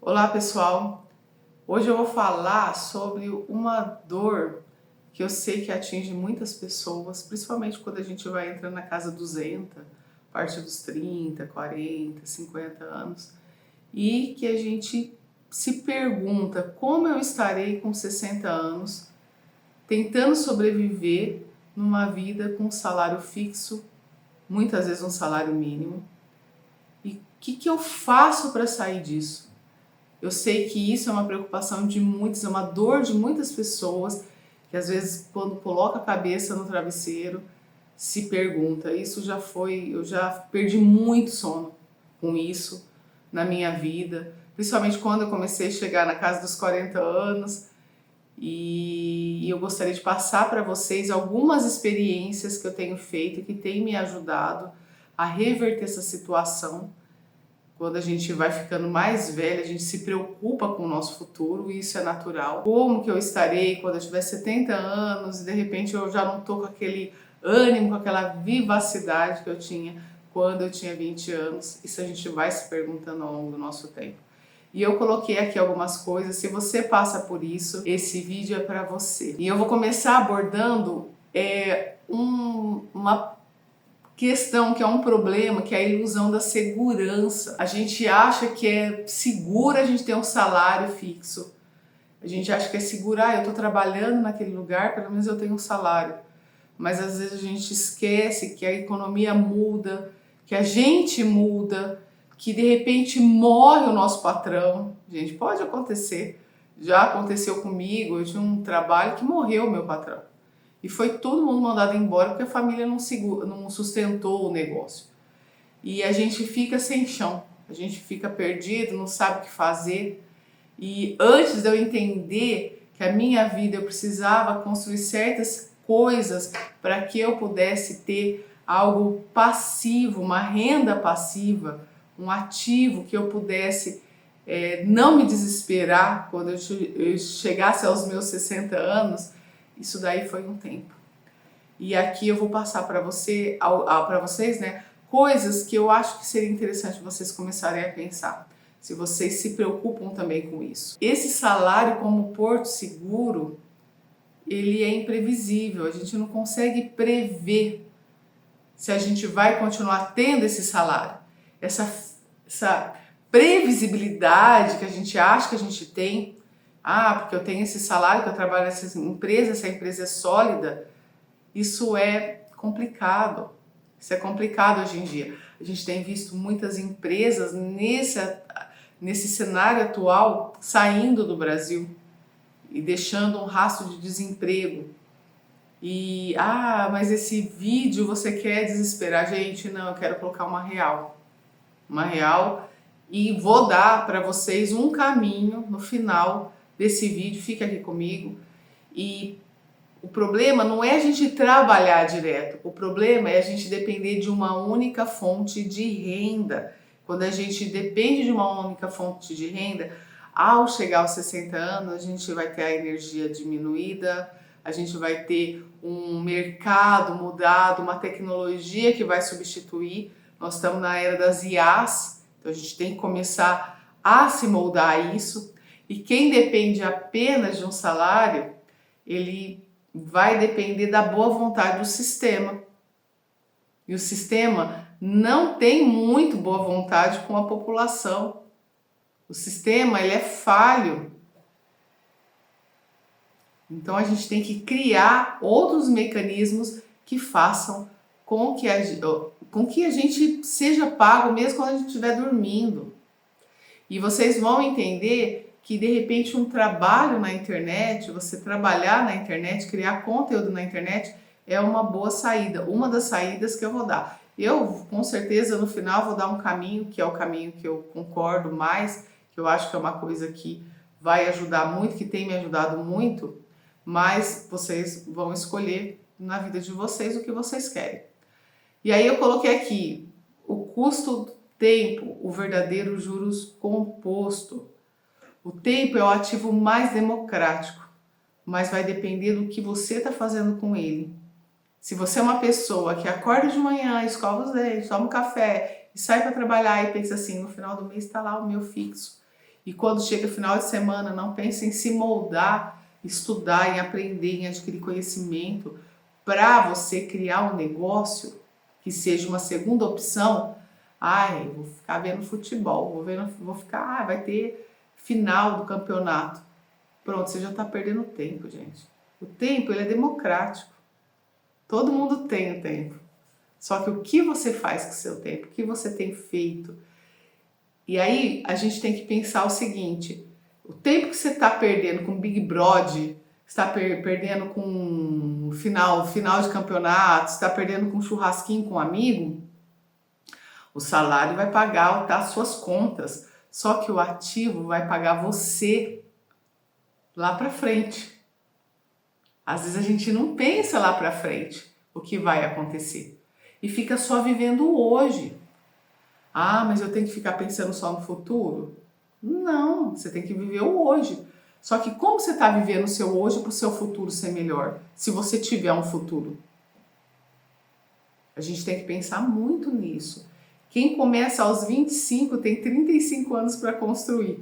Olá pessoal, hoje eu vou falar sobre uma dor que eu sei que atinge muitas pessoas, principalmente quando a gente vai entrando na casa 200, a partir dos 30, 40, 50 anos, e que a gente se pergunta como eu estarei com 60 anos tentando sobreviver numa vida com um salário fixo, muitas vezes um salário mínimo, e o que eu faço para sair disso? Eu sei que isso é uma preocupação de muitos, é uma dor de muitas pessoas que às vezes quando coloca a cabeça no travesseiro se pergunta. Isso já foi, eu já perdi muito sono com isso na minha vida, principalmente quando eu comecei a chegar na casa dos 40 anos e eu gostaria de passar para vocês algumas experiências que eu tenho feito e que têm me ajudado a reverter essa situação. Quando a gente vai ficando mais velha, a gente se preocupa com o nosso futuro e isso é natural. Como que eu estarei quando eu tiver 70 anos e de repente eu já não estou com aquele ânimo, com aquela vivacidade que eu tinha quando eu tinha 20 anos? Isso a gente vai se perguntando ao longo do nosso tempo. E eu coloquei aqui algumas coisas, se você passa por isso, esse vídeo é para você. E eu vou começar abordando uma questão que é um problema, que é a ilusão da segurança. A gente acha que é seguro a gente ter um salário fixo. A gente acha que é seguro, eu estou trabalhando naquele lugar, pelo menos eu tenho um salário. Mas às vezes a gente esquece que a economia muda, que a gente muda, que de repente morre o nosso patrão. Gente, pode acontecer. Já aconteceu comigo, eu tinha um trabalho que morreu o meu patrão. E foi todo mundo mandado embora porque a família não sustentou o negócio. E a gente fica sem chão, a gente fica perdido, não sabe o que fazer. E antes de eu entender que a minha vida eu precisava construir certas coisas para que eu pudesse ter algo passivo, uma renda passiva, um ativo que eu pudesse não me desesperar quando eu chegasse aos meus 60 anos. Isso daí foi um tempo. E aqui eu vou passar para vocês, né, coisas que eu acho que seria interessante vocês começarem a pensar, se vocês se preocupam também com isso. Esse salário como porto seguro, ele é imprevisível, a gente não consegue prever se a gente vai continuar tendo esse salário. Essa previsibilidade que a gente acha que a gente tem, porque eu tenho esse salário, que eu trabalho nessa empresa, essa empresa é sólida, isso é complicado. Isso é complicado hoje em dia. A gente tem visto muitas empresas nesse cenário atual saindo do Brasil e deixando um rastro de desemprego. E, mas esse vídeo você quer desesperar. Gente, não, eu quero colocar uma real. Uma real. E vou dar para vocês um caminho no final desse vídeo, fica aqui comigo. E o problema não é a gente trabalhar direto, o problema é a gente depender de uma única fonte de renda. Quando a gente depende de uma única fonte de renda, ao chegar aos 60 anos, a gente vai ter a energia diminuída, a gente vai ter um mercado mudado, uma tecnologia que vai substituir. Nós estamos na era das IAs, então a gente tem que começar a se moldar a isso. E quem depende apenas de um salário, ele vai depender da boa vontade do sistema. E o sistema não tem muito boa vontade com a população. O sistema, ele é falho. Então a gente tem que criar outros mecanismos que façam com que a gente seja pago mesmo quando a gente estiver dormindo. E vocês vão entender que de repente um trabalho na internet, você trabalhar na internet, criar conteúdo na internet é uma boa saída, uma das saídas que eu vou dar. Eu, com certeza, no final vou dar um caminho, que é o caminho que eu concordo mais, que eu acho que é uma coisa que vai ajudar muito, que tem me ajudado muito, mas vocês vão escolher na vida de vocês o que vocês querem. E aí eu coloquei aqui o custo do tempo, o verdadeiro juros composto. O tempo é o ativo mais democrático, mas vai depender do que você está fazendo com ele. Se você é uma pessoa que acorda de manhã, escova os dentes, toma um café e sai para trabalhar e pensa assim, no final do mês está lá o meu fixo E quando chega final de semana, não pense em se moldar, estudar, em aprender, em adquirir conhecimento para você criar um negócio que seja uma segunda opção. Ai, vou ficar vendo futebol, vou ficar, vai ter final do campeonato. Pronto, você já está perdendo tempo, gente. O tempo, ele é democrático. Todo mundo tem o tempo. Só que o que você faz com o seu tempo? O que você tem feito? E aí, a gente tem que pensar o seguinte, o tempo que você está perdendo com Big Brother, está perdendo com final de campeonato, está perdendo com churrasquinho com um amigo, o salário vai pagar as suas contas, só que o ativo vai pagar você lá para frente. Às vezes a gente não pensa lá para frente o que vai acontecer e fica só vivendo o hoje. Ah, mas eu tenho que ficar pensando só no futuro? Não, você tem que viver o hoje. Só que como você está vivendo o seu hoje para o seu futuro ser melhor? Se você tiver um futuro. A gente tem que pensar muito nisso. Quem começa aos 25 tem 35 anos para construir.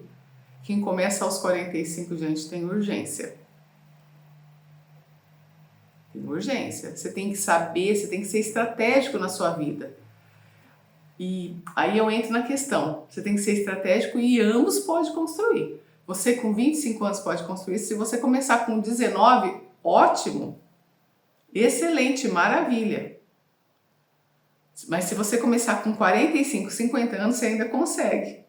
Quem começa aos 45, gente, tem urgência. Tem urgência. Você tem que saber, você tem que ser estratégico na sua vida. E aí eu entro na questão. Você tem que ser estratégico e ambos pode construir. Você com 25 anos pode construir. Se você começar com 19, ótimo. Excelente, maravilha. Mas se você começar com 45, 50 anos, você ainda consegue.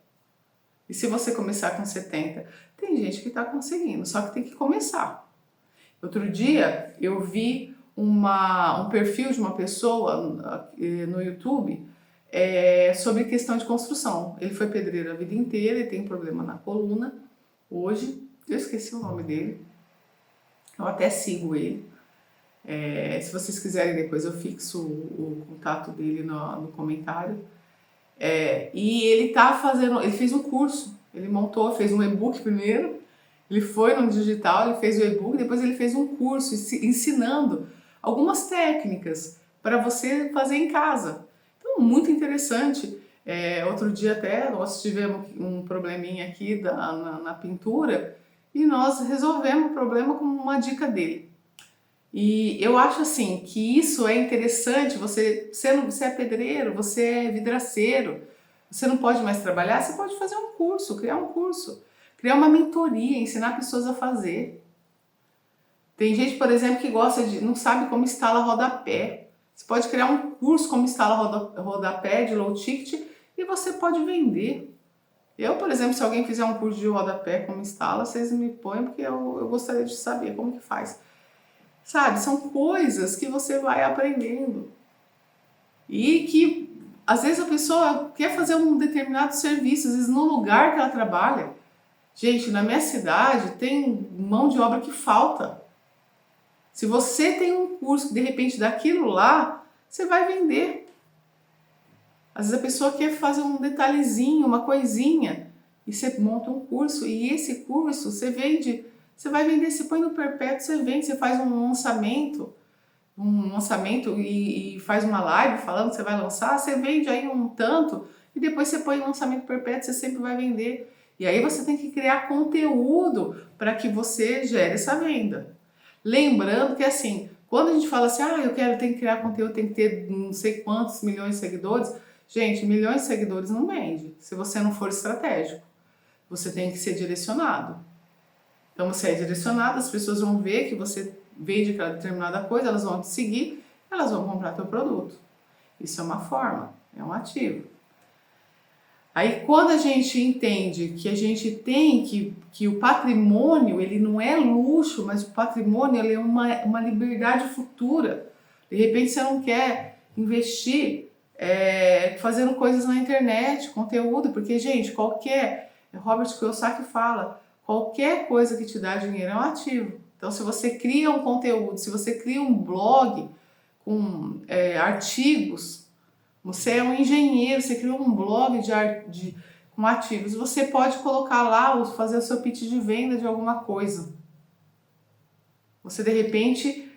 E se você começar com 70? Tem gente que está conseguindo, só que tem que começar. Outro dia eu vi um perfil de uma pessoa no YouTube sobre questão de construção. Ele foi pedreiro a vida inteira, ele tem problema na coluna. Hoje, eu esqueci o nome dele, eu até sigo ele. Se vocês quiserem depois eu fixo o contato dele no comentário. E ele ele fez um curso, fez um e-book primeiro, ele foi no digital, ele fez o e-book, depois ele fez um curso ensinando algumas técnicas para você fazer em casa. Então, muito interessante. Outro dia até nós tivemos um probleminha aqui na pintura e nós resolvemos o problema com uma dica dele. E eu acho assim que isso é interessante. Você é pedreiro, você é vidraceiro, você não pode mais trabalhar, você pode fazer um curso, criar uma mentoria, ensinar pessoas a fazer. Tem gente, por exemplo, que não sabe como instala rodapé. Você pode criar um curso como instala rodapé de low ticket e você pode vender. Eu, por exemplo, se alguém fizer um curso de rodapé como instala, vocês me põem porque eu gostaria de saber como que faz. Sabe, são coisas que você vai aprendendo. E que, às vezes, a pessoa quer fazer um determinado serviço, às vezes no lugar que ela trabalha. Gente, na minha cidade tem mão de obra que falta. Se você tem um curso que de repente daquilo lá, você vai vender. Às vezes a pessoa quer fazer um detalhezinho, uma coisinha, e você monta um curso, e esse curso você vende, você vai vender, você põe no perpétuo, você vende, você faz um lançamento e faz uma live falando que você vai lançar, você vende aí um tanto, e depois você põe em lançamento perpétuo, você sempre vai vender. E aí você tem que criar conteúdo para que você gere essa venda. Lembrando que assim, quando a gente fala assim, tenho que criar conteúdo, tem que ter não sei quantos milhões de seguidores, gente, milhões de seguidores não vende, se você não for estratégico. Você tem que ser direcionado. Então você é direcionado, as pessoas vão ver que você vende aquela determinada coisa, elas vão te seguir, elas vão comprar teu produto. Isso é uma forma, é um ativo. Aí quando a gente entende que a gente tem que o patrimônio, ele não é luxo, mas o patrimônio ele é uma liberdade futura. De repente você não quer investir fazendo coisas na internet, conteúdo, porque, gente, Robert Kiyosaki fala, qualquer coisa que te dá dinheiro é um ativo. Então, se você cria um conteúdo, se você cria um blog com artigos, você é um engenheiro, você criou um blog com ativos, você pode colocar lá, fazer o seu pitch de venda de alguma coisa. Você, de repente,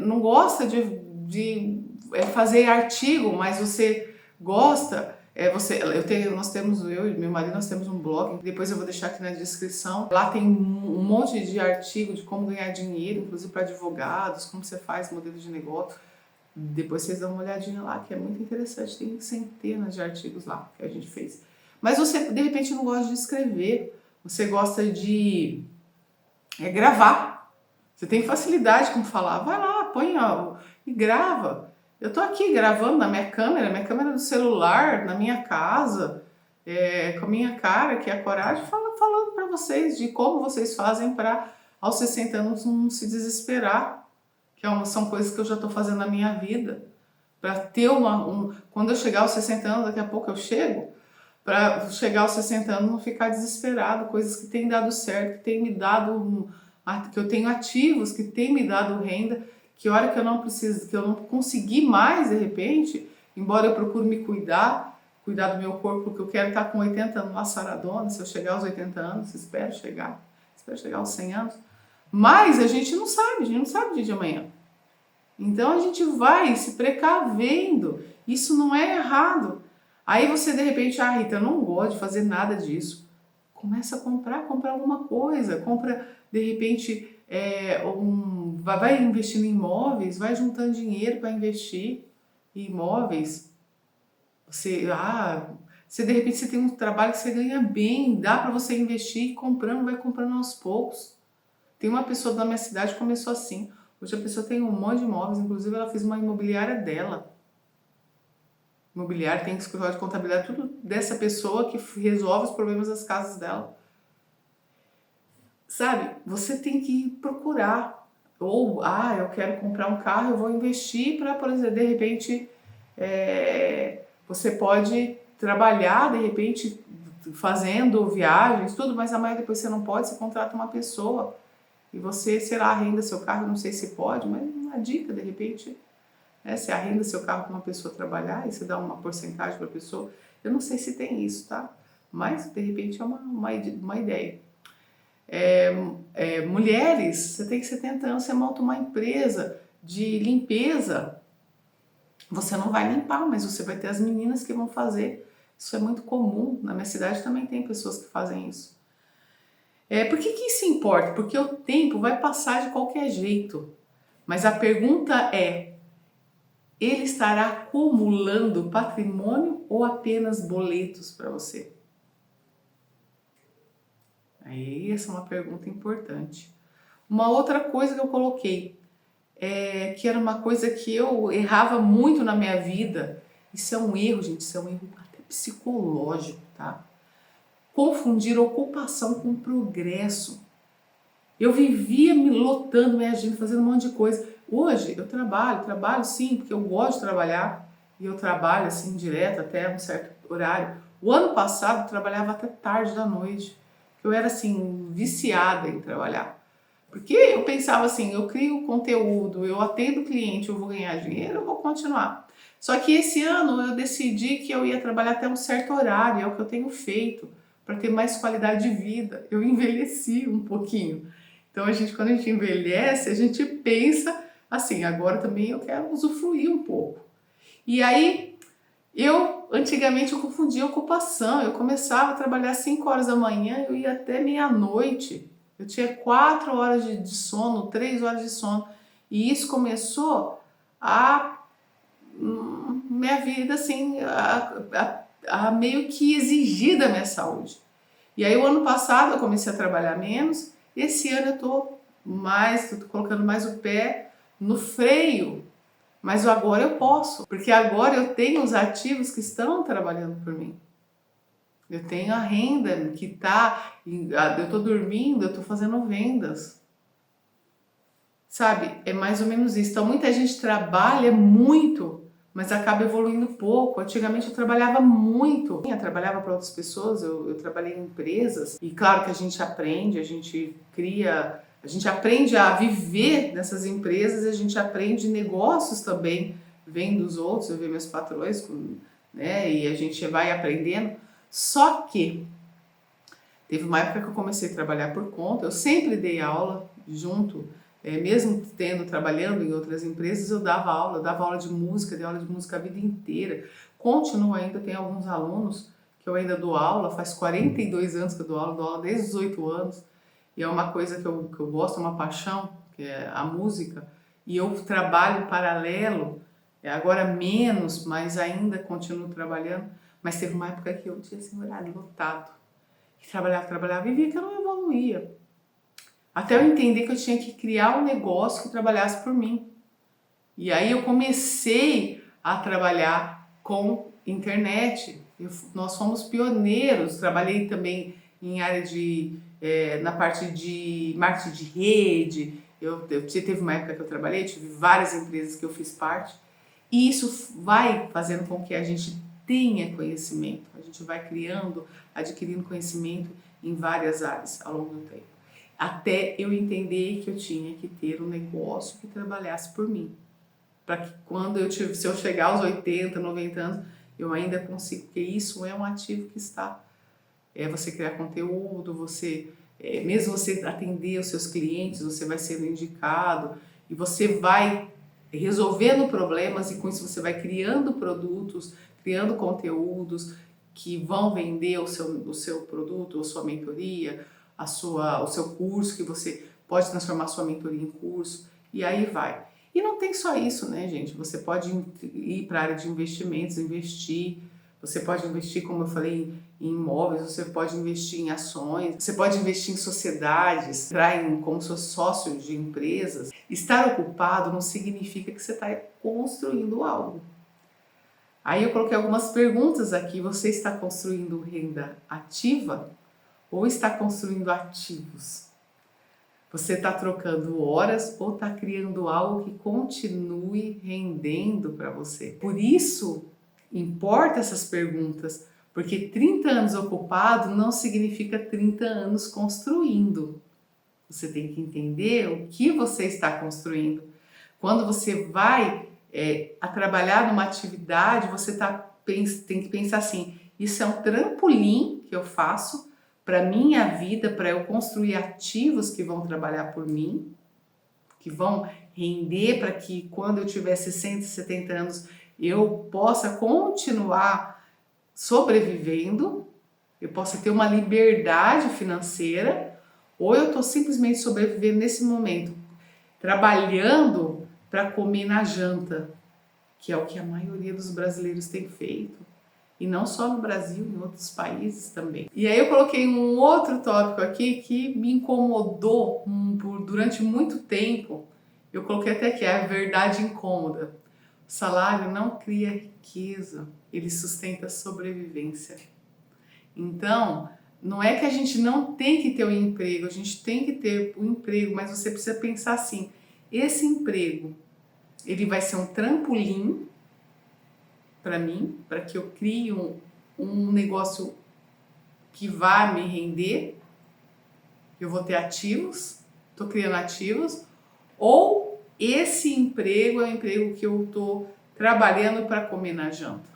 não gosta de fazer artigo, mas você gosta Eu e meu marido, nós temos um blog, depois eu vou deixar aqui na descrição. Lá tem um monte de artigo de como ganhar dinheiro, inclusive para advogados, como você faz modelo de negócio. Depois vocês dão uma olhadinha lá, que é muito interessante. Tem centenas de artigos lá que a gente fez. Mas você, de repente, não gosta de escrever. Você gosta de gravar. Você tem facilidade com falar. Vai lá, põe e grava. Eu tô aqui gravando na minha câmera do celular, na minha casa, com a minha cara, que é a coragem, falando para vocês de como vocês fazem para, aos 60 anos, não se desesperar. São coisas que eu já estou fazendo na minha vida. Para ter quando eu chegar aos 60 anos, daqui a pouco eu chego, para chegar aos 60 anos não ficar desesperado. Coisas que têm dado certo, que têm me dado, que eu tenho ativos, que têm me dado renda, que hora que eu não preciso, que eu não consegui mais de repente, embora eu procure me cuidar do meu corpo, porque eu quero estar com 80 anos lá saradona. Se eu chegar aos 80 anos, espero chegar aos 100 anos. Mas a gente não sabe o dia de amanhã. Então a gente vai se precavendo. Isso não é errado. Aí você de repente, Rita, eu não gosto de fazer nada disso. Começa a comprar alguma coisa. Compra de repente, vai investindo em imóveis, vai juntando dinheiro para investir em imóveis. Você de repente você tem um trabalho que você ganha bem, dá para você investir vai comprando aos poucos. Tem uma pessoa da minha cidade que começou assim. Hoje a pessoa tem um monte de imóveis, inclusive ela fez uma imobiliária dela. Imobiliária tem escritório de contabilidade, tudo dessa pessoa que resolve os problemas das casas dela. Sabe, você tem que procurar. Ou, eu quero comprar um carro, eu vou investir para, por exemplo, de repente, você pode trabalhar, de repente, fazendo viagens, tudo, mas amanhã depois você não pode, você contrata uma pessoa. E você, sei lá, arrenda seu carro, não sei se pode, mas uma dica, de repente, você arrenda seu carro para uma pessoa trabalhar e você dá uma porcentagem para a pessoa. Eu não sei se tem isso, tá? Mas, de repente, é uma ideia. Mulheres, você tem 70 anos, você monta uma empresa de limpeza. Você não vai limpar, mas você vai ter as meninas que vão fazer. Isso é muito comum. Na minha cidade também tem pessoas que fazem isso. Por que isso importa? Porque o tempo vai passar de qualquer jeito. Mas a pergunta é, ele estará acumulando patrimônio ou apenas boletos para você? Aí essa é uma pergunta importante. Uma outra coisa que eu coloquei, que era uma coisa que eu errava muito na minha vida. Isso é um erro, gente, isso é um erro até psicológico, tá? Confundir ocupação com progresso. Eu vivia me lotando, me agindo, fazendo um monte de coisa. Hoje eu trabalho sim, porque eu gosto de trabalhar e eu trabalho assim direto até um certo horário. O ano passado eu trabalhava até tarde da noite, eu era assim viciada em trabalhar. Porque eu pensava assim, eu crio conteúdo, eu atendo cliente, eu vou ganhar dinheiro, eu vou continuar. Só que esse ano eu decidi que eu ia trabalhar até um certo horário, é o que eu tenho feito, para ter mais qualidade de vida. Eu envelheci um pouquinho. Então quando a gente envelhece, a gente pensa assim, agora também eu quero usufruir um pouco. E aí, antigamente eu confundia ocupação, eu começava a trabalhar 5 horas da manhã, eu ia até meia-noite. Eu tinha 4 horas de sono, 3 horas de sono. E isso começou minha vida assim, a meio que exigir da minha saúde. E aí o ano passado eu comecei a trabalhar menos, esse ano eu tô colocando mais o pé no freio, mas agora eu posso, porque agora eu tenho os ativos que estão trabalhando por mim. Eu tenho a renda que eu tô dormindo, eu tô fazendo vendas. Sabe, é mais ou menos isso. Então muita gente trabalha muito, mas acaba evoluindo pouco. Antigamente eu trabalhava muito, eu trabalhava para outras pessoas, eu trabalhei em empresas, e claro que a gente aprende, a gente aprende a viver nessas empresas, a gente aprende negócios também, vendo os outros, eu vejo meus patrões, né, e a gente vai aprendendo. Só que teve uma época que eu comecei a trabalhar por conta, eu sempre dei aula junto, mesmo trabalhando em outras empresas, eu dava aula de música, dei aula de música a vida inteira. continuo ainda, tenho alguns alunos que eu ainda dou aula, faz 42 anos que eu dou aula desde os 8 anos, e é uma coisa que eu gosto, uma paixão, que é a música, e eu trabalho paralelo, agora menos, mas ainda continuo trabalhando, mas teve uma época que eu tinha assim, horário lotado, que trabalhava e via que eu não evoluía. Até eu entender que eu tinha que criar um negócio que trabalhasse por mim. E aí eu comecei a trabalhar com internet. Nós fomos pioneiros. Trabalhei também em área na parte de marketing de rede. Teve uma época que eu trabalhei, tive várias empresas que eu fiz parte. E isso vai fazendo com que a gente tenha conhecimento. A gente vai adquirindo conhecimento em várias áreas ao longo do tempo. Até eu entender que eu tinha que ter um negócio que trabalhasse por mim. Para que se eu chegar aos 80, 90 anos, eu ainda consigo, porque isso é um ativo que está. Você criar conteúdo, mesmo você atender os seus clientes, você vai sendo indicado e você vai resolvendo problemas e com isso você vai criando produtos, criando conteúdos que vão vender o seu produto, a sua mentoria, o seu curso, que você pode transformar a sua mentoria em curso, e aí vai. E não tem só isso, né, gente? Você pode ir para a área de investimentos, investir, você pode investir, como eu falei, em imóveis, você pode investir em ações, você pode investir em sociedades, entrar como sócio de empresas. Estar ocupado não significa que você está construindo algo. Aí eu coloquei algumas perguntas aqui. Você está construindo renda ativa ou está construindo ativos? Você está trocando horas ou está criando algo que continue rendendo para você? Por isso, importa essas perguntas, porque 30 anos ocupado não significa 30 anos construindo. Você tem que entender o que você está construindo. Quando você vai a trabalhar numa atividade, você tem que pensar assim, isso é um trampolim que eu faço para minha vida, para eu construir ativos que vão trabalhar por mim, que vão render para que quando eu tiver 60, 70 anos eu possa continuar sobrevivendo, eu possa ter uma liberdade financeira, ou eu estou simplesmente sobrevivendo nesse momento, trabalhando para comer na janta, que é o que a maioria dos brasileiros tem feito. E não só no Brasil, em outros países também. E aí eu coloquei um outro tópico aqui que me incomodou durante muito tempo. Eu coloquei até que é a verdade incômoda. O salário não cria riqueza, ele sustenta a sobrevivência. Então, não é que a gente não tem que ter um emprego, a gente tem que ter um emprego, mas você precisa pensar assim, esse emprego, ele vai ser um trampolim para mim, para que eu crie um negócio que vá me render, eu vou ter ativos, estou criando ativos, ou esse emprego é um emprego que eu estou trabalhando para comer na janta.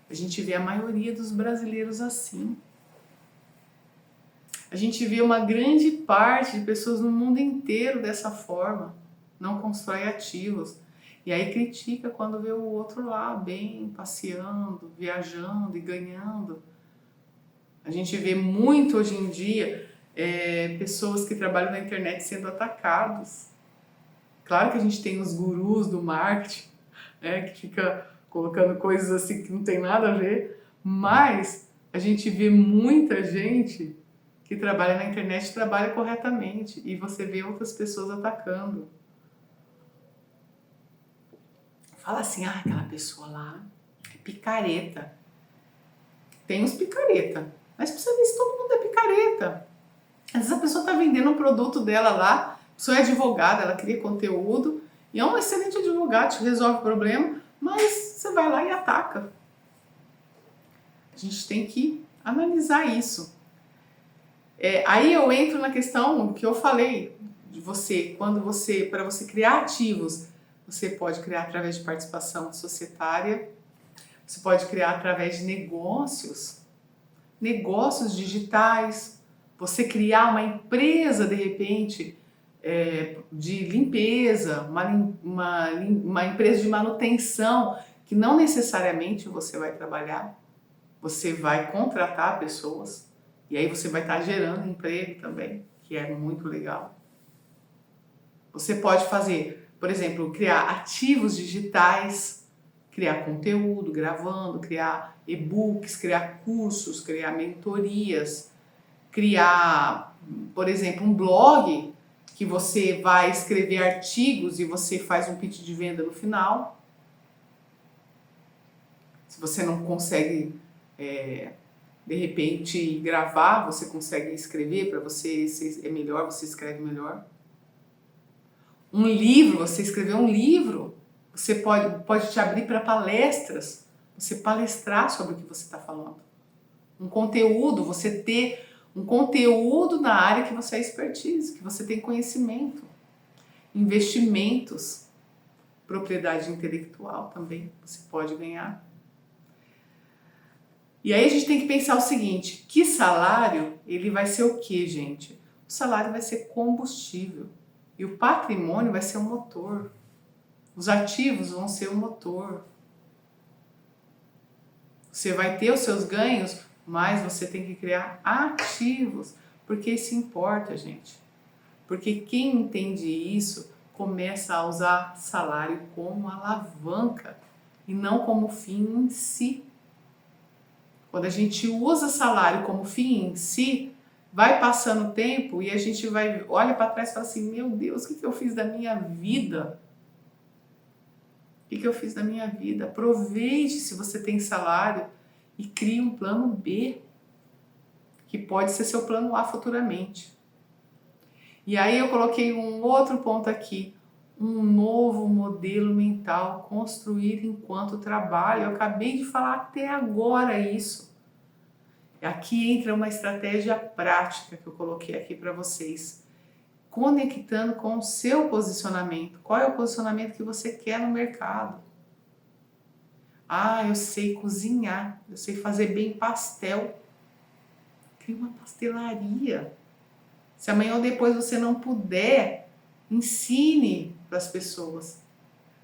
A gente vê a maioria dos brasileiros assim. A gente vê uma grande parte de pessoas no mundo inteiro dessa forma, não constrói ativos. E aí critica quando vê o outro lá bem, passeando, viajando e ganhando. A gente vê muito hoje em dia pessoas que trabalham na internet sendo atacados. Claro que a gente tem os gurus do marketing, que fica colocando coisas assim que não tem nada a ver, mas a gente vê muita gente que trabalha na internet e trabalha corretamente, e você vê outras pessoas atacando. Fala assim, aquela pessoa lá é picareta. Tem uns picareta, mas precisa ver se todo mundo é picareta. Às vezes a pessoa está vendendo um produto dela lá, a pessoa é advogada, ela cria conteúdo, e é um excelente advogado, te resolve o problema, mas você vai lá e ataca. A gente tem que analisar isso. Aí eu entro na questão que eu falei de você, para você criar ativos, você pode criar através de participação societária, você pode criar através de negócios digitais, você criar uma empresa, de repente, de limpeza, uma empresa de manutenção, que não necessariamente você vai trabalhar, você vai contratar pessoas e aí você vai estar gerando emprego também, que é muito legal. Você pode fazer, por exemplo, criar ativos digitais, criar conteúdo gravando, criar e-books, criar cursos, criar mentorias, criar, por exemplo, um blog que você vai escrever artigos e você faz um pitch de venda no final. Se você não consegue, de repente, gravar, você consegue escrever, para você é melhor, você escreve melhor. Um livro, você escrever um livro, você pode te abrir para palestras, você palestrar sobre o que você está falando. Um conteúdo, você ter um conteúdo na área que você é expertise, que você tem conhecimento. Investimentos, propriedade intelectual também, você pode ganhar. E aí a gente tem que pensar o seguinte, que salário, ele vai ser o quê, gente? O salário vai ser combustível. E o patrimônio vai ser o motor. Os ativos vão ser o motor. Você vai ter os seus ganhos, mas você tem que criar ativos. Porque isso importa, gente. Porque quem entende isso começa a usar salário como alavanca e não como fim em si. Quando a gente usa salário como fim em si, vai passando o tempo e a gente olha para trás e fala assim, meu Deus, o que eu fiz da minha vida? O que eu fiz da minha vida? Aproveite se você tem salário e crie um plano B, que pode ser seu plano A futuramente. E aí eu coloquei um outro ponto aqui, um novo modelo mental, construir enquanto trabalho. Eu acabei de falar até agora isso. Aqui entra uma estratégia prática que eu coloquei aqui para vocês, conectando com o seu posicionamento. Qual é o posicionamento que você quer no mercado? Ah, eu sei cozinhar, eu sei fazer bem pastel. Crie uma pastelaria. Se amanhã ou depois você não puder, ensine para as pessoas.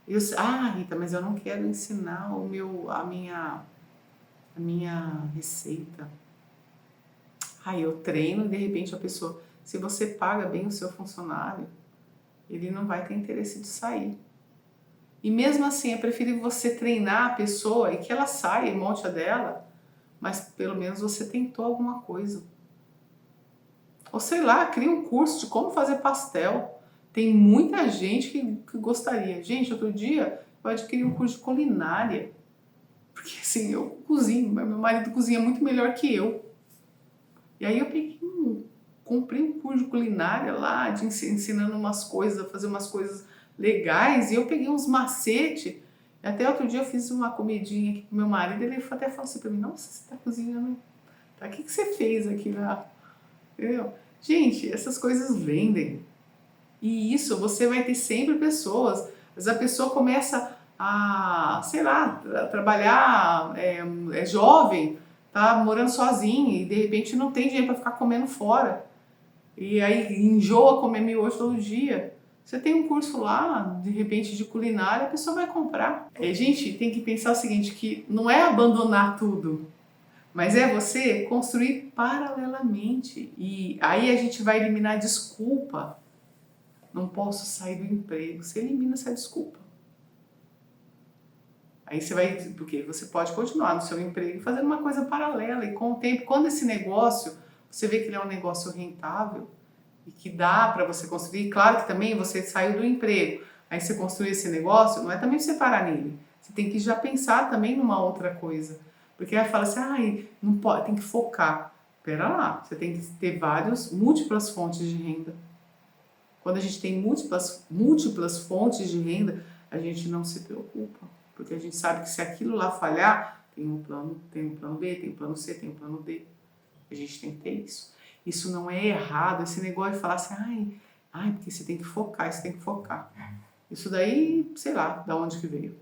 Rita, mas eu não quero ensinar a minha receita. Eu treino e de repente a pessoa, se você paga bem o seu funcionário, ele não vai ter interesse de sair. E mesmo assim, é preferível você treinar a pessoa e que ela saia e monte a dela, mas pelo menos você tentou alguma coisa. Ou sei lá, cria um curso de como fazer pastel. Tem muita gente que gostaria. Gente, outro dia eu adquiri um curso de culinária. Porque assim, eu cozinho, mas meu marido cozinha muito melhor que eu. E aí eu comprei um curso de culinária lá, ensinando umas coisas, a fazer umas coisas legais. E eu peguei uns macetes. Até outro dia eu fiz uma comidinha aqui com meu marido. Ele até falou assim pra mim, nossa, você tá cozinhando. Tá, o que você fez aqui lá? Entendeu? Gente, essas coisas vendem. E isso, você vai ter sempre pessoas. Às vezes a pessoa começa a, sei lá, trabalhar, é jovem, tá morando sozinha e de repente não tem dinheiro para ficar comendo fora. E aí enjoa comer miojo todo dia. Você tem um curso lá, de repente, de culinária, a pessoa vai comprar. Gente, tem que pensar o seguinte, que não é abandonar tudo, mas é você construir paralelamente. E aí a gente vai eliminar a desculpa. Não posso sair do emprego. Você elimina essa desculpa. Aí você vai, porque você pode continuar no seu emprego fazendo uma coisa paralela. E com o tempo, quando esse negócio, você vê que ele é um negócio rentável e que dá para você construir. Claro que também você saiu do emprego. Aí você construir esse negócio, não é também você parar nele. Você tem que já pensar também numa outra coisa. Porque aí fala assim, não pode, tem que focar. Pera lá, você tem que ter múltiplas fontes de renda. Quando a gente tem múltiplas fontes de renda, a gente não se preocupa. Porque a gente sabe que se aquilo lá falhar, tem um plano B, tem um plano C, tem um plano D. A gente tem que ter isso. Isso não é errado, esse negócio de falar assim, porque você tem que focar, você tem que focar. Isso daí, sei lá, da onde que veio.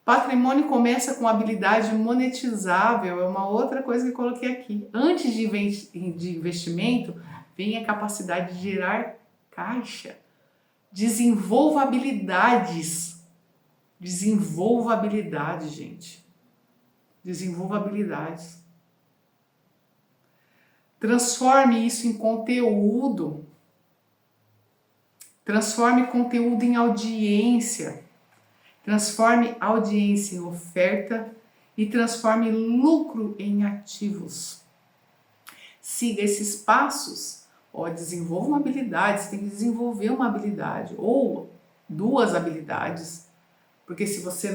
Patrimônio começa com habilidade monetizável, é uma outra coisa que eu coloquei aqui. Antes de investimento, vem a capacidade de gerar caixa. Desenvolva habilidades. Desenvolva habilidades, gente. Desenvolva habilidades. Transforme isso em conteúdo. Transforme conteúdo em audiência. Transforme audiência em oferta e transforme lucro em ativos. Siga esses passos. Desenvolva uma habilidade, você tem que desenvolver uma habilidade ou duas habilidades. Porque se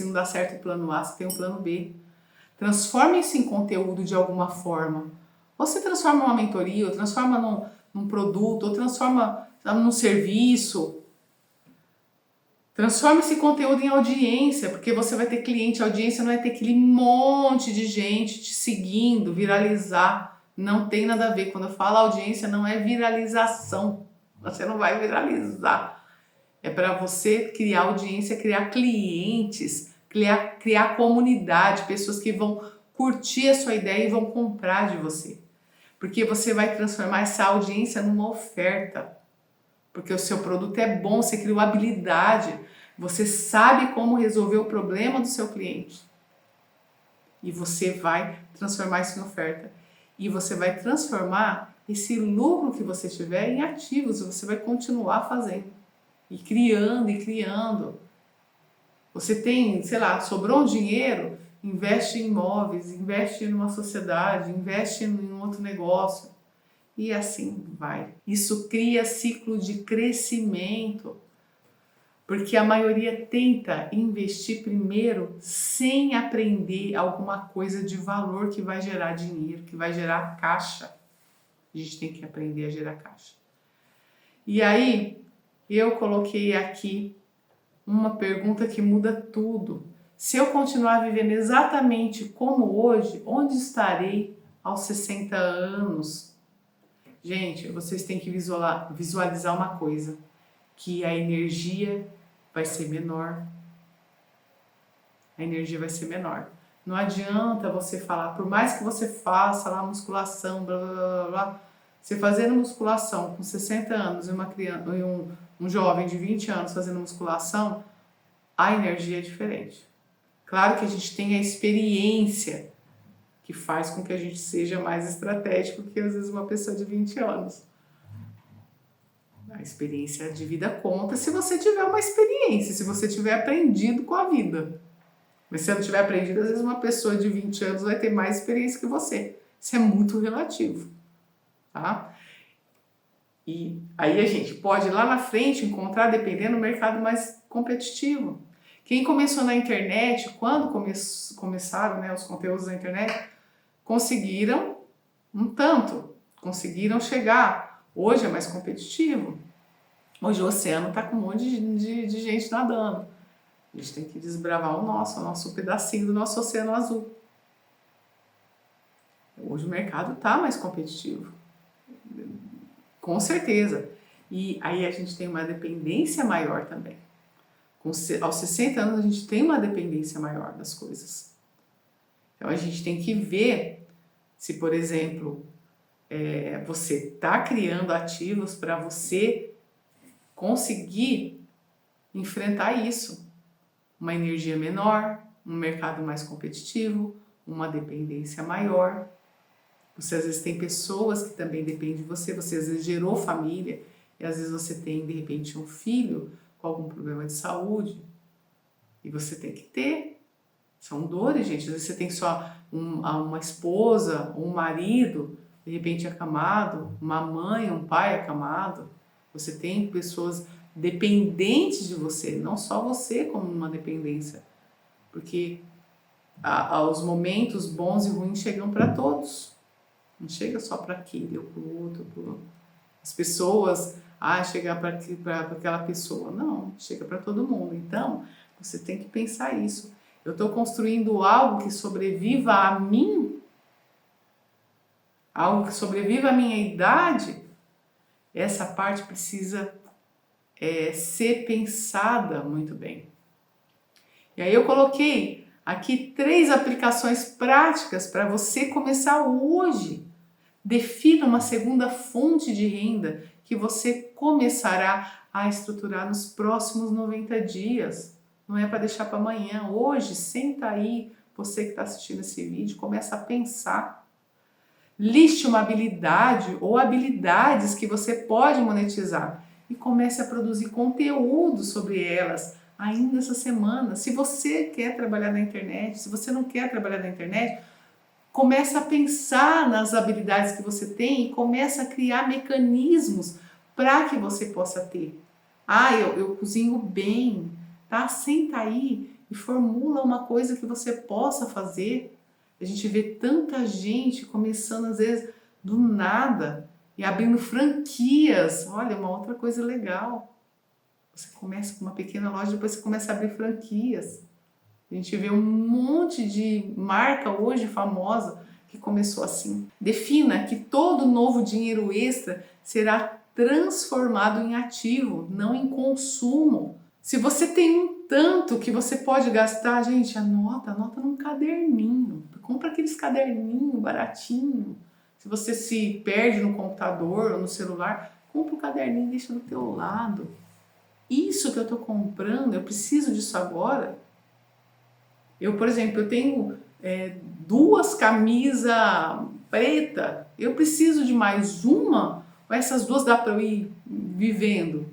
não dá certo o plano A, você tem o plano B. Transforme isso em conteúdo de alguma forma. Ou você transforma numa mentoria, ou transforma num produto, ou transforma num serviço. Transforme esse conteúdo em audiência, porque você vai ter cliente. A audiência não vai ter aquele monte de gente te seguindo, viralizar. Não tem nada a ver. Quando eu falo audiência, não é viralização. Você não vai viralizar. É para você criar audiência, criar clientes, criar comunidade, pessoas que vão curtir a sua ideia e vão comprar de você. Porque você vai transformar essa audiência numa oferta. Porque o seu produto é bom, você criou habilidade, você sabe como resolver o problema do seu cliente. E você vai transformar isso em oferta. E você vai transformar esse lucro que você tiver em ativos, e você vai continuar fazendo. E criando, e criando. Você tem, sei lá, sobrou um dinheiro, investe em imóveis, investe numa sociedade, investe em outro negócio. E assim vai. Isso cria ciclo de crescimento, porque a maioria tenta investir primeiro sem aprender alguma coisa de valor que vai gerar dinheiro, que vai gerar caixa. A gente tem que aprender a gerar caixa. E aí, eu coloquei aqui uma pergunta que muda tudo. Se eu continuar vivendo exatamente como hoje, onde estarei aos 60 anos? Gente, vocês têm que visualizar uma coisa, que a energia vai ser menor. A energia vai ser menor. Não adianta você falar, por mais que você faça lá musculação, blá, blá, blá, blá, você fazendo musculação com 60 anos e uma criança, e um jovem de 20 anos fazendo musculação, a energia é diferente. Claro que a gente tem a experiência que faz com que a gente seja mais estratégico que às vezes uma pessoa de 20 anos. A experiência de vida conta se você tiver uma experiência, se você tiver aprendido com a vida. Mas se você não tiver aprendido, às vezes uma pessoa de 20 anos vai ter mais experiência que você. Isso é muito relativo, tá? E aí a gente pode lá na frente encontrar, dependendo do mercado mais competitivo. Quem começou na internet, quando começaram, né, os conteúdos da internet, conseguiram conseguiram chegar. Hoje é mais competitivo. Hoje o oceano está com um monte de gente nadando. A gente tem que desbravar o nosso pedacinho do nosso oceano azul. Hoje o mercado está mais competitivo. Com certeza. E aí a gente tem uma dependência maior também. Aos 60 anos a gente tem uma dependência maior das coisas. Então a gente tem que ver se, por exemplo, você está criando ativos para você conseguir enfrentar isso. Uma energia menor, um mercado mais competitivo, uma dependência maior. Você às vezes tem pessoas que também dependem de você, você às vezes gerou família e às vezes você tem de repente um filho com algum problema de saúde e você tem que ter. São dores, gente. Às vezes você tem só uma esposa, um marido, de repente acamado, uma mãe, um pai acamado. Você tem pessoas dependentes de você, não só você como uma dependência. Porque os momentos bons e ruins chegam para todos. Não chega só para aquele ou para o outro. As pessoas, chegar para aquela pessoa. Não, chega para todo mundo. Então, você tem que pensar isso. Eu estou construindo algo que sobreviva a mim? Algo que sobreviva à minha idade? Essa parte precisa ser pensada muito bem. E aí eu coloquei aqui 3 aplicações práticas para você começar hoje. Defina uma segunda fonte de renda que você começará a estruturar nos próximos 90 dias. não é para deixar para amanhã. Hoje, senta aí, você que está assistindo esse vídeo, começa a pensar. Liste uma habilidade ou habilidades que você pode monetizar e comece a produzir conteúdo sobre elas ainda essa semana. Se você quer trabalhar na internet, se você não quer trabalhar na internet, começa a pensar nas habilidades que você tem e começa a criar mecanismos para que você possa ter. Ah, eu cozinho bem, tá? Senta aí e formula uma coisa que você possa fazer. A gente vê tanta gente começando às vezes do nada e abrindo franquias. Olha, uma outra coisa legal. Você começa com uma pequena loja, depois você começa a abrir franquias. A gente vê um monte de marca hoje famosa que começou assim. Defina que todo novo dinheiro extra será transformado em ativo, não em consumo. Se você tem um tanto que você pode gastar, gente, anota num caderninho. Compra aqueles caderninhos baratinho. Se você se perde no computador ou no celular, compra um caderninho e deixa do teu lado. Isso que eu estou comprando, eu preciso disso agora. Eu, por exemplo, eu tenho 2 camisas preta, eu preciso de mais uma, ou essas 2 dá para eu ir vivendo?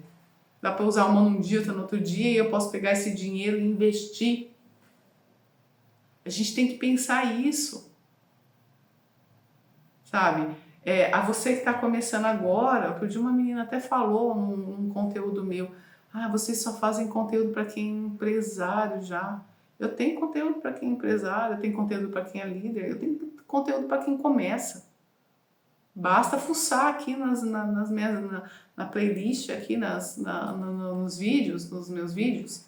Dá para usar uma num dia, outra no outro dia, e eu posso pegar esse dinheiro e investir. A gente tem que pensar isso, sabe? A você que está começando agora, outro dia uma menina até falou num conteúdo meu, vocês só fazem conteúdo para quem é empresário já. Eu tenho conteúdo para quem é empresário, eu tenho conteúdo para quem é líder, eu tenho conteúdo para quem começa. Basta fuçar aqui na playlist, aqui nos vídeos, nos meus vídeos.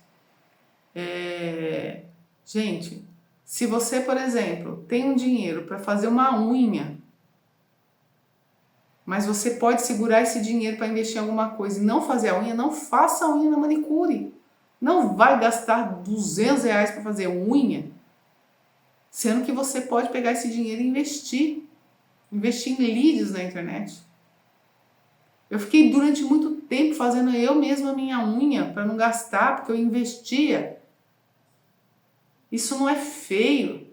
Gente, se você, por exemplo, tem um dinheiro para fazer uma unha, mas você pode segurar esse dinheiro para investir em alguma coisa e não fazer a unha, não faça a unha na manicure. Não vai gastar R$200 para fazer unha, sendo que você pode pegar esse dinheiro e investir em leads na internet. Eu fiquei durante muito tempo fazendo eu mesma a minha unha para não gastar, porque eu investia. Isso não é feio.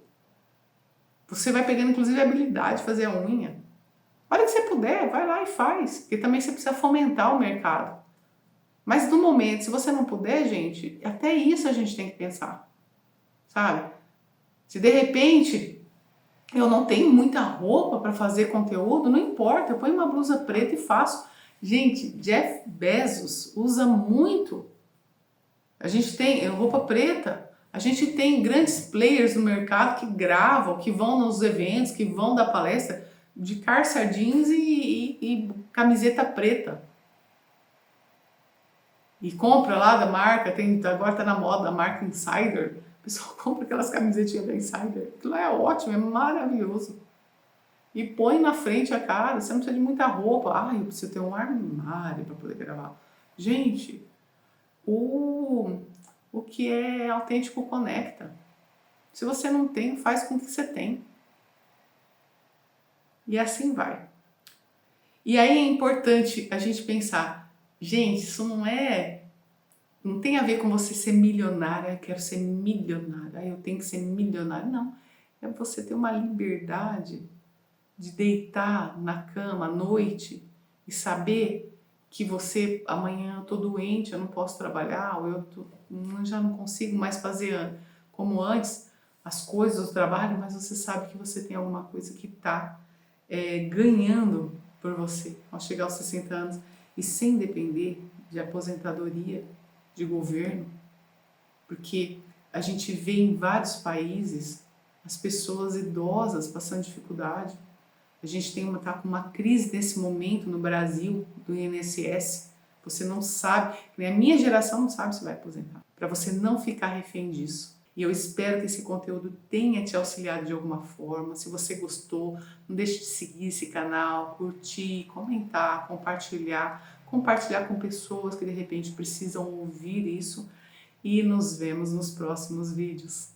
Você vai pegando inclusive a habilidade de fazer a unha. A hora que você puder, vai lá e faz, porque também você precisa fomentar o mercado. Mas no momento, se você não puder, gente, até isso a gente tem que pensar, sabe? Se de repente eu não tenho muita roupa para fazer conteúdo, não importa, eu ponho uma blusa preta e faço. Gente, Jeff Bezos usa muito. A gente tem roupa preta, a gente tem grandes players no mercado que gravam, que vão nos eventos, que vão dar palestra de calça jeans e camiseta preta. E compra lá da marca, agora tá na moda a marca Insider. O pessoal compra aquelas camisetinhas da Insider. Aquilo é ótimo, é maravilhoso. E põe na frente a cara, você não precisa de muita roupa. Eu preciso ter um armário para poder gravar. Gente, o que é autêntico conecta. Se você não tem, faz com que você tem. E assim vai. E aí é importante a gente pensar, gente, isso não tem a ver com você ser milionária, eu quero ser milionária, eu tenho que ser milionária. Não, é você ter uma liberdade de deitar na cama à noite e saber que você, amanhã eu tô doente, eu não posso trabalhar, ou já não consigo mais fazer como antes as coisas do trabalho, mas você sabe que você tem alguma coisa que está ganhando por você ao chegar aos 60 anos e sem depender de aposentadoria, de governo, porque a gente vê em vários países as pessoas idosas passando dificuldade. A gente tá com uma crise nesse momento no Brasil do INSS. Você não sabe, a minha geração não sabe se vai aposentar, para você não ficar refém disso. E eu espero que esse conteúdo tenha te auxiliado de alguma forma. Se você gostou, não deixe de seguir esse canal, curtir, comentar, compartilhar com pessoas que de repente precisam ouvir isso. E nos vemos nos próximos vídeos.